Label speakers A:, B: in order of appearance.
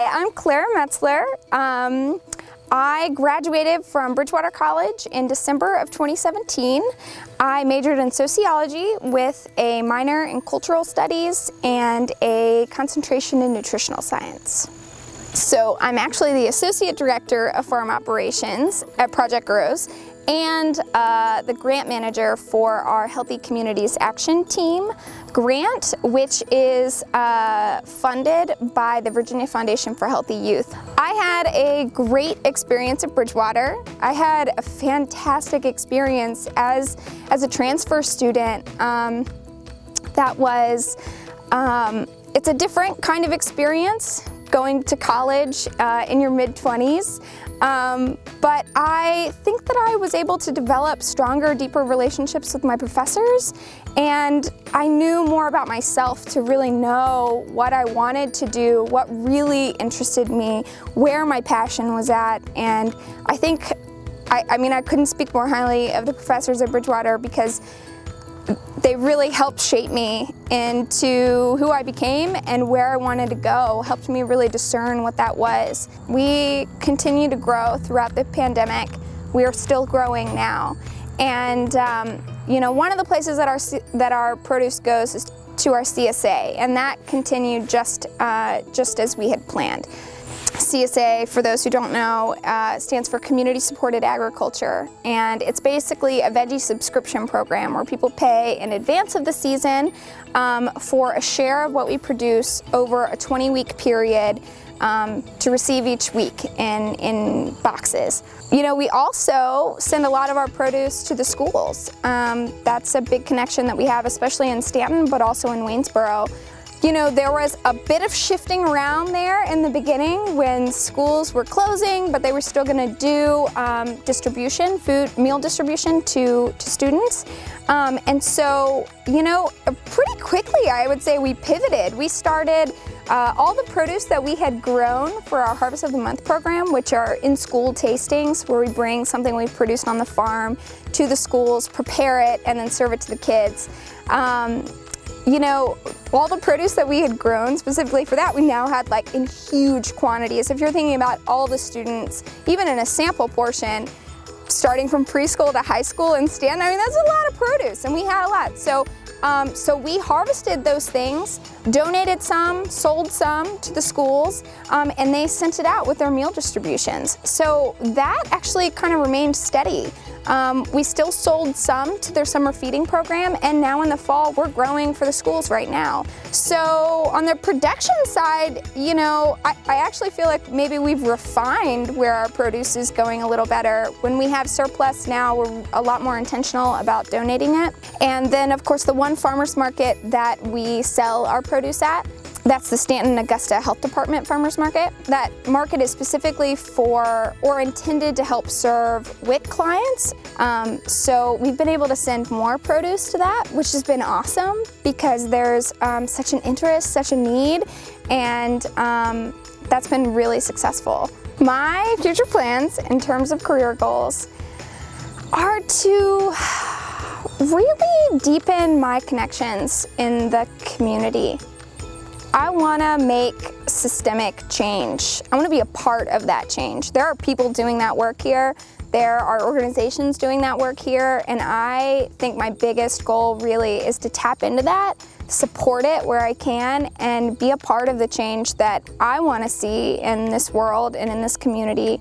A: Hi, I'm Clara Metzler. I graduated from Bridgewater College in December of 2017. I majored in sociology with a minor in cultural studies and a concentration in nutritional science. So I'm actually the Associate Director of Farm Operations at Project Grows and the grant manager for our Healthy Communities Action Team grant, which is funded by the Virginia Foundation for Healthy Youth. I had a great experience at Bridgewater. I had a fantastic experience as a transfer student. It's a different kind of experience going to college in your mid-20s. But I think that I was able to develop stronger, deeper relationships with my professors, and I knew more about myself to really know what I wanted to do, what really interested me, where my passion was at, and I think, I couldn't speak more highly of the professors at Bridgewater because they really helped shape me into who I became and where I wanted to go, helped me really discern what that was. We continue to grow throughout the pandemic. We are still growing now. And one of the places that our produce goes is to our CSA, and that continued just as we had planned. CSA, for those who don't know, stands for Community Supported Agriculture, and it's basically a veggie subscription program where people pay in advance of the season for a share of what we produce over a 20-week period to receive each week in boxes. We also send a lot of our produce to the schools. That's a big connection that we have, especially in Stanton, but also in Waynesboro. There was a bit of shifting around there in the beginning when schools were closing, but they were still going to do distribution, meal distribution to students. And so, pretty quickly, I would say we pivoted. We started all the produce that we had grown for our Harvest of the Month program, which are in-school tastings, where we bring something we've produced on the farm to the schools, prepare it, and then serve it to the kids. All the produce that we had grown specifically for that, we now had in huge quantities. If you're thinking about all the students, even in a sample portion, starting from preschool to high school in Stanton, that's a lot of produce, and we had a lot. So we harvested those things, donated some, sold some to the schools, and they sent it out with their meal distributions. So that actually kind of remained steady. We still sold some to their summer feeding program, and now in the fall we're growing for the schools right now. So on the production side, I actually feel like maybe we've refined where our produce is going a little better. When we have surplus now, we're a lot more intentional about donating it. And then of course the one farmers market that we sell our produce at, that's the Stanton Augusta Health Department Farmers Market. That market is specifically for or intended to help serve WIC clients. So we've been able to send more produce to that, which has been awesome because there's such an interest, such a need, and that's been really successful. My future plans in terms of career goals are to really deepen my connections in the community. I want to make systemic change. I want to be a part of that change. There are people doing that work here. There are organizations doing that work here, and I think my biggest goal really is to tap into that, support it where I can, and be a part of the change that I want to see in this world and in this community.